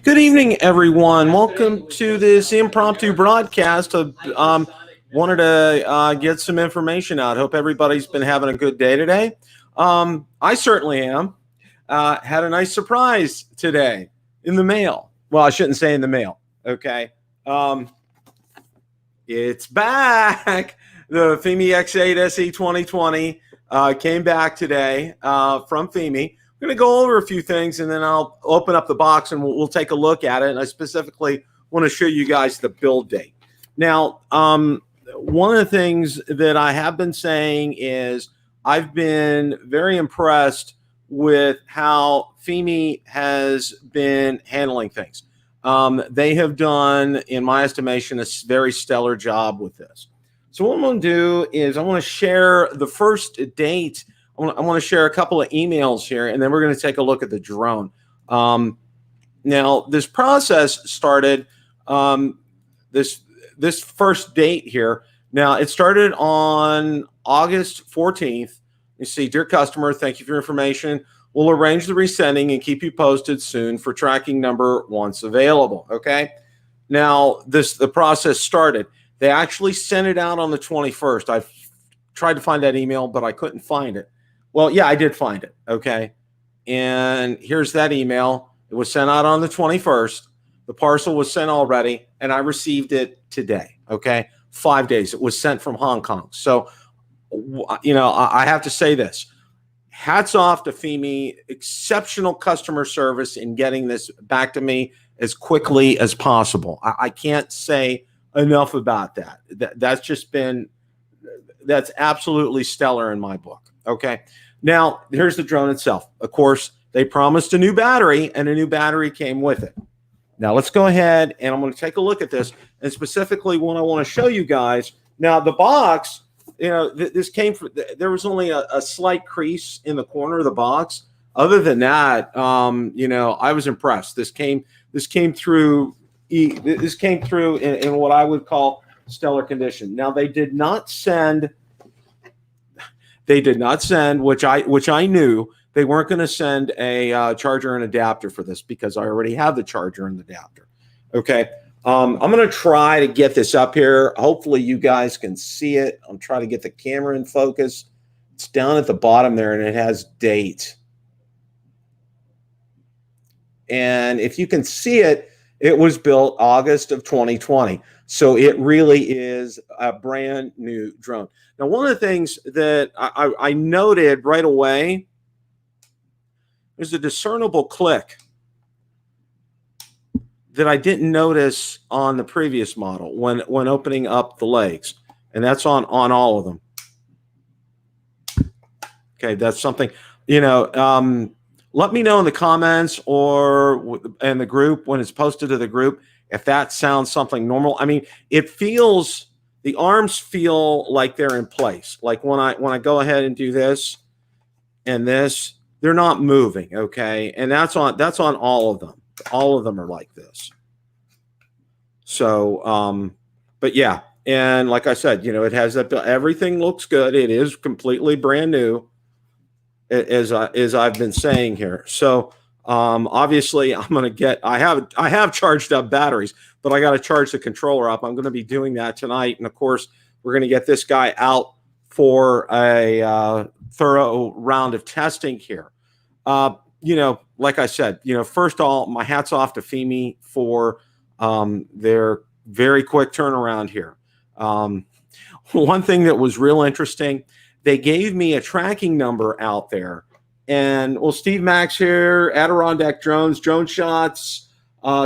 Good evening, everyone. Welcome to this impromptu broadcast. Wanted to get some information out. Hope everybody's been having a good day today. I certainly am. Had a nice surprise today in the mail. Well, I shouldn't say in the mail. Okay. Um, it's back. The Fimi X8 SE 2020 came back today from Fimi. We're going to go over a few things, and then I'll open up the box and we'll take a look at it. And I specifically want to show you guys the build date. Now, one of the things that I have been saying is I've been very impressed with how Fimi has been handling things. They have done, in my estimation, a very stellar job with this. So what I'm going to do is I want to share the first date. I want to share a couple of emails here, and then we're going to take a look at the drone. Now, this process started, this first date here. Now, it started on August 14th. You see, dear customer, thank you for your information. We'll arrange the resending and keep you posted soon for tracking number once available. Okay. Now, the process started. They actually sent it out on the 21st. I've tried to find that email, but I couldn't find it. Well, yeah, I did find it. Okay. And here's that email. It was sent out on the 21st. The parcel was sent already, and I received it today. Okay. 5 days. It was sent from Hong Kong. So, I have to say this. Hats off to Fimi. Exceptional customer service in getting this back to me as quickly as possible. I can't say enough about that. That's absolutely stellar in my book. Okay. Now, here's the drone itself. Of course, they promised a new battery, and a new battery came with it. Now, let's go ahead, and I'm going to take a look at this, and specifically what I want to show you guys. Now, the box, this came from, there was only a slight crease in the corner of the box. Other than that, I was impressed. This came through in what I would call stellar condition. Now, they did not send, which I knew they weren't going to send a charger and adapter for this, because I already have the charger and adapter. Okay. I'm going to try to get this up here. Hopefully you guys can see it. I'm trying to get the camera in focus. It's down at the bottom there, and it has date. And if you can see it, it was built August of 2020. So it really is a brand new drone. Now, one of the things that I noted right away is a discernible click that I didn't notice on the previous model when opening up the legs. And that's on all of them. Okay, that's something, let me know in the comments or in the group when it's posted to the group if that sounds something normal. I mean, the arms feel like they're in place. Like when I go ahead and do this and this, they're not moving, okay? And that's on all of them. All of them are like this. So, but yeah, and like I said, it has that. Everything looks good. It is completely brand new, as I've been saying here. So, obviously, I'm gonna get. I have charged up batteries, but I got to charge the controller up. I'm going to be doing that tonight, and of course, we're going to get this guy out for a thorough round of testing here. Like I said, first of all, my hat's off to Fimi for their very quick turnaround here. One thing that was real interesting, they gave me a tracking number out there. And, well, Steve Max here, Adirondack Drones, Drone Shots,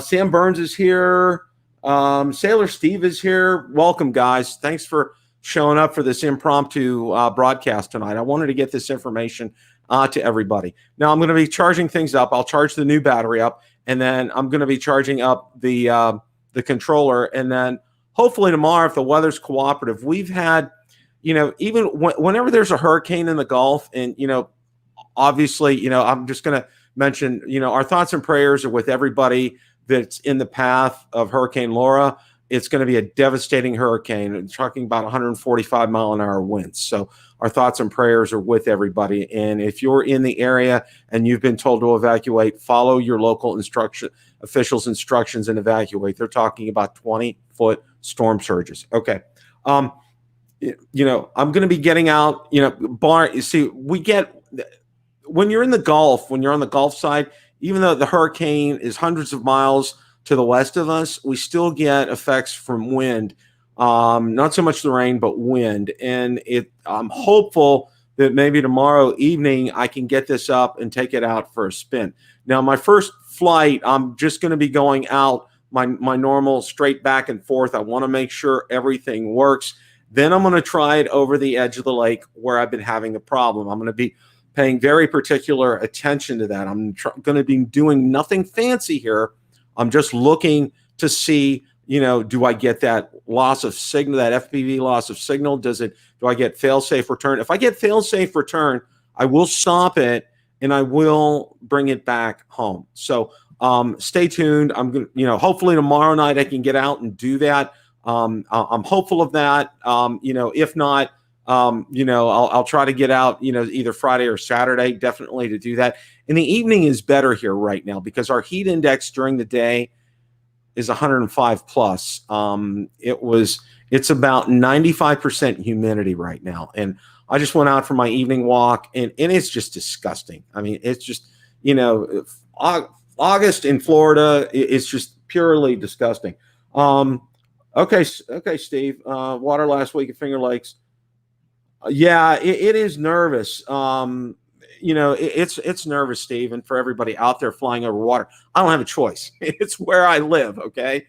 Sam Burns is here, Sailor Steve is here. Welcome, guys. Thanks for showing up for this impromptu broadcast tonight. I wanted to get this information to everybody. Now, I'm going to be charging things up. I'll charge the new battery up, and then I'm going to be charging up the controller. And then hopefully tomorrow, if the weather's cooperative, we've had, even whenever there's a hurricane in the Gulf, and, obviously, I'm just going to mention, our thoughts and prayers are with everybody that's in the path of Hurricane Laura. it's going to be a devastating hurricane. We're talking about 145-mile-an-hour winds. So our thoughts and prayers are with everybody. And if you're in the area and you've been told to evacuate, follow your local officials' instructions and evacuate. They're talking about 20-foot storm surges. Okay. You know, I'm going to be getting out, you know, you see, when you're in the Gulf, when you're on the Gulf side, even though the hurricane is hundreds of miles to the west of us, we still get effects from wind. Not so much the rain, but wind. And I'm hopeful that maybe tomorrow evening I can get this up and take it out for a spin. Now, my first flight, I'm just going to be going out my normal straight back and forth. I want to make sure everything works. Then I'm going to try it over the edge of the lake where I've been having a problem. I'm going to be paying very particular attention to that. I'm going to be doing nothing fancy here. I'm just looking to see, you know, do I get that loss of signal, that FPV loss of signal? Do I get fail-safe return? If I get fail-safe return, I will stop it and I will bring it back home. So stay tuned. I'm going to, you know, hopefully tomorrow night I can get out and do that. I'm hopeful of that. You know, if not, you know, I'll try to get out, you know, either Friday or Saturday, definitely to do that. And the evening is better here right now because our heat index during the day is 105 plus. It's about 95% humidity right now. And I just went out for my evening walk and it's just disgusting. I mean, it's just, you know, August in Florida, it's just purely disgusting. Okay, Steve, water last week at Finger Lakes. Yeah, it is nervous. You know, it's nervous, Steve, and for everybody out there flying over water, I don't have a choice. It's where I live. Okay,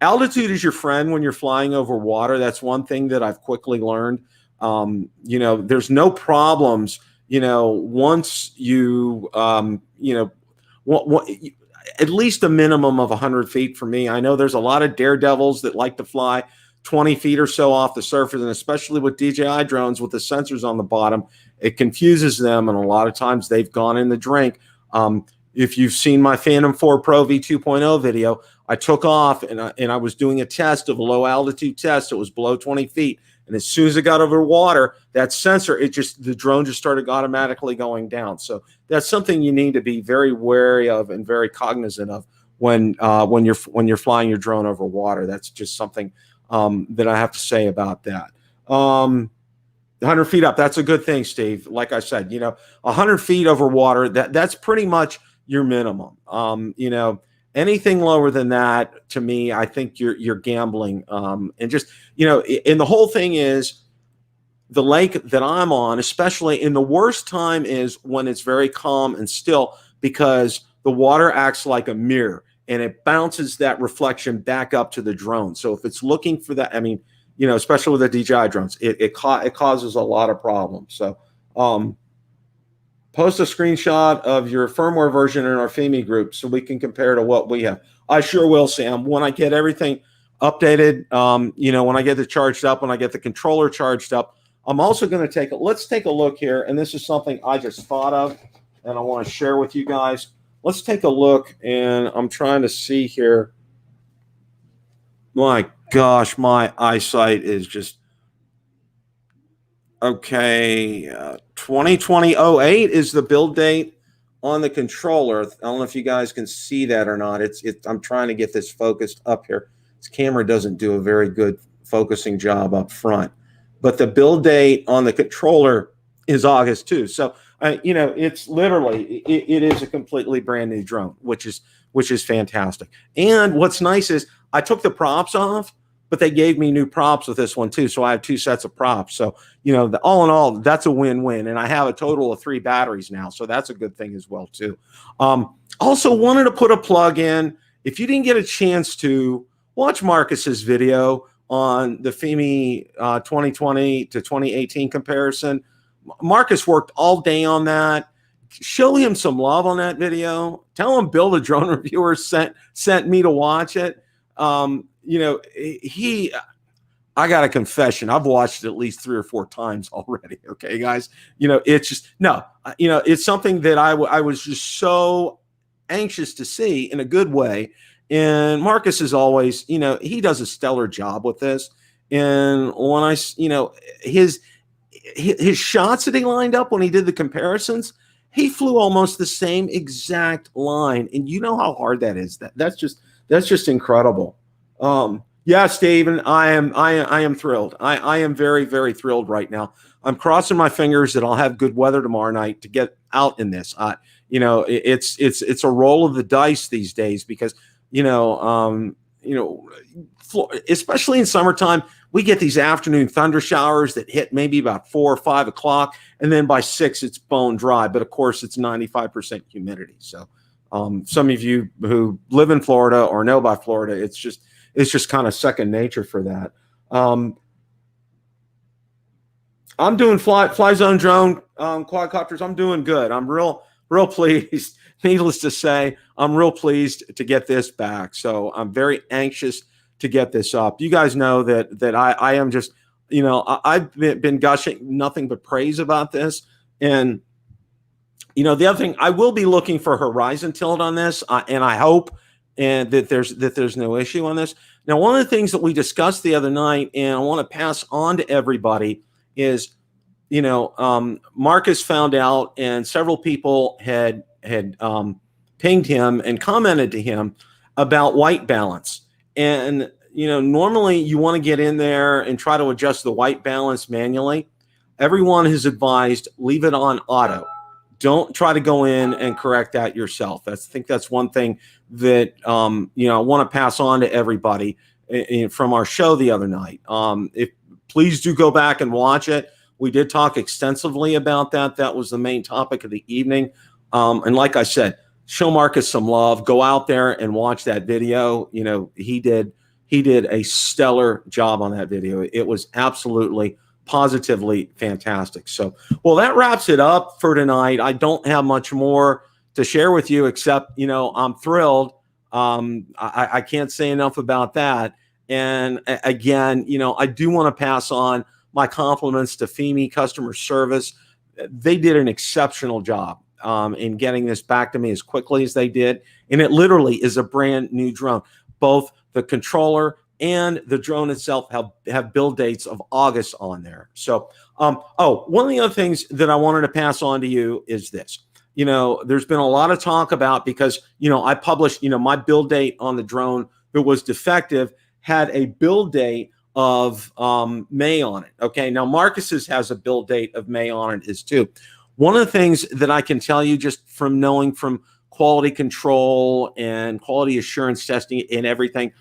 altitude is your friend when you're flying over water. That's one thing that I've quickly learned. You know, there's no problems. You know, once you, you know, at least a minimum of 100 feet for me. I know there's a lot of daredevils that like to fly 20 feet or so off the surface, and especially with DJI drones with the sensors on the bottom, it confuses them, and a lot of times they've gone in the drink. If you've seen my Phantom 4 Pro V2.0 video, I took off and I was doing a test of a low altitude test. It was below 20 feet. And as soon as it got over water, that sensor, the drone just started automatically going down. So that's something you need to be very wary of and very cognizant of when you're flying your drone over water. That's just something that I have to say about that. 100 feet up, that's a good thing, Steve. Like I said, you know, 100 feet over water, that's pretty much your minimum. You know, anything lower than that, to me, I think you're gambling. And just, you know, and the whole thing is the lake that I'm on, especially in the worst time, is when it's very calm and still, because the water acts like a mirror and it bounces that reflection back up to the drone. So if it's looking for that, I mean, you know, especially with the DJI drones, it causes a lot of problems. So post a screenshot of your firmware version in our Fimi group so we can compare to what we have. I sure will, Sam. When I get everything updated, you know, when I get it charged up, when I get the controller charged up, I'm also going to let's take a look here. And this is something I just thought of and I want to share with you guys. Let's take a look, and I'm trying to see here. My gosh, my eyesight is just okay. 2020-08 is the build date on the controller. I don't know if you guys can see that or not. I'm trying to get this focused up here. This camera doesn't do a very good focusing job up front, but the build date on the controller is August 2. So you know, it's literally it is a completely brand new drone, which is fantastic. And what's nice is I took the props off, but they gave me new props with this one too. So I have 2 sets of props. So, you know, all in all, that's a win-win. And I have a total of 3 batteries now. So that's a good thing as well too. Also wanted to put a plug in. If you didn't get a chance to watch Marcus's video on the Fimi 2020 to 2018 comparison, Marcus worked all day on that. Show him some love on that video. Tell him Bill, the drone reviewer, sent me to watch it. You know, I got a confession. I've watched it at least 3 or 4 times already. Okay, guys. You know, it's just, no, you know, it's something that I was just so anxious to see in a good way. And Marcus is always, he does a stellar job with this. And when his shots that he lined up when he did the comparisons, he flew almost the same exact line. And you know how hard that is. That's just incredible. Yeah, Steven, I am thrilled. I am very, very thrilled right now. I'm crossing my fingers that I'll have good weather tomorrow night to get out in this. It's a roll of the dice these days because especially in summertime, we get these afternoon thunder showers that hit maybe about 4 or 5 o'clock, and then by 6 it's bone dry. But of course, it's 95% humidity. So some of you who live in Florida or know about Florida, it's just kind of second nature for that. I'm doing fly zone drone quadcopters. I'm doing good. I'm real pleased. Needless to say, I'm real pleased to get this back. So I'm very anxious to get this up. You guys know that I am just, I've been gushing nothing but praise about this. And the other thing, I will be looking for horizon tilt on this, and I hope that there's no issue on this. Now, one of the things that we discussed the other night, and I want to pass on to everybody, is Marcus found out, and several people had pinged him and commented to him about white balance. And normally you want to get in there and try to adjust the white balance manually. Everyone has advised leave it on auto. Don't try to go in and correct that yourself. I think that's one thing that I want to pass on to everybody from our show the other night. Please do go back and watch it. We did talk extensively about that. That was the main topic of the evening. And like I said, show Marcus some love. Go out there and watch that video. He did a stellar job on that video. It was absolutely, positively fantastic. So, well, that wraps it up for tonight. I don't have much more to share with you except, I'm thrilled. I can't say enough about that. And again, I do want to pass on my compliments to Fimi customer service. They did an exceptional job in getting this back to me as quickly as they did. And it literally is a brand new drone. Both the controller and the drone itself have build dates of August on there. So, one of the other things that I wanted to pass on to you is this. There's been a lot of talk about, because, I published, my build date on the drone that was defective had a build date of May on it. Okay, now Marcus's has a build date of May on it as too. One of the things that I can tell you just from knowing from quality control and quality assurance testing and everything,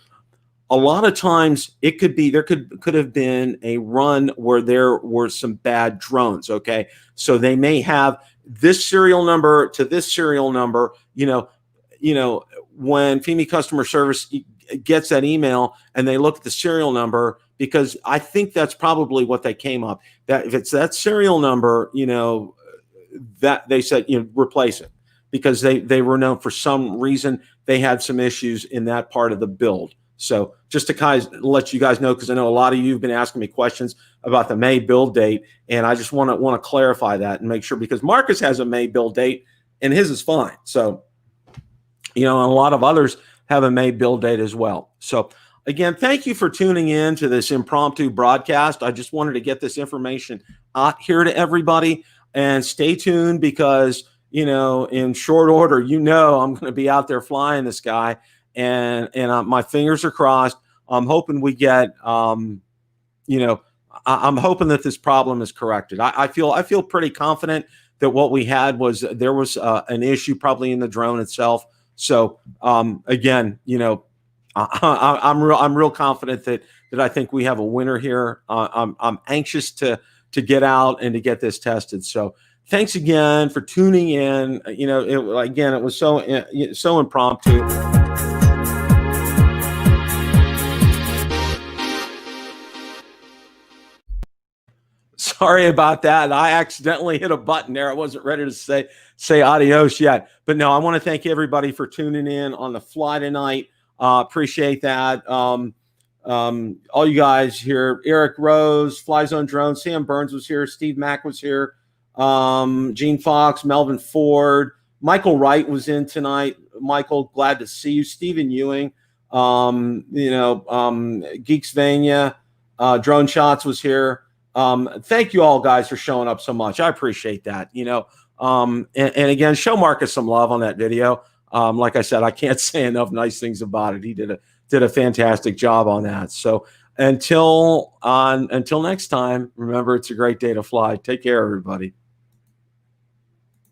a lot of times there could have been a run where there were some bad drones. Okay, so they may have this serial number to this serial number. When Fimi customer service gets that email and they look at the serial number, because I think that's probably what they came up, that if it's that serial number, that they said, replace it, because they were known for some reason they had some issues in that part of the build. So just to kind of let you guys know, because I know a lot of you have been asking me questions about the May build date, and I just want to clarify that and make sure, because Marcus has a May build date and his is fine. So, and a lot of others have a May build date as well. So again, thank you for tuning in to this impromptu broadcast. I just wanted to get this information out here to everybody, and stay tuned, because, in short order, I'm going to be out there flying this guy, and my fingers are crossed. I'm hoping we get, I'm hoping that this problem is corrected. I feel pretty confident that what we had was there was an issue probably in the drone itself. So again, I'm real confident that I think we have a winner here. I'm anxious to get out and to get this tested. So thanks again for tuning in. It was so impromptu. Sorry about that. I accidentally hit a button there. I wasn't ready to say adios yet. But no, I want to thank everybody for tuning in on the fly tonight. Appreciate that. All you guys here, Eric Rose, Fly Zone Drone, Sam Burns was here, Steve Mack was here, Gene Fox, Melvin Ford, Michael Wright was in tonight. Michael, glad to see you. Stephen Ewing, Geeksvania, Drone Shots was here. Thank you all guys for showing up so much. I appreciate that. And again, show Marcus some love on that video. Like I said, I can't say enough nice things about it. He did a fantastic job on that. So until next time, remember, it's a great day to fly. Take care, everybody.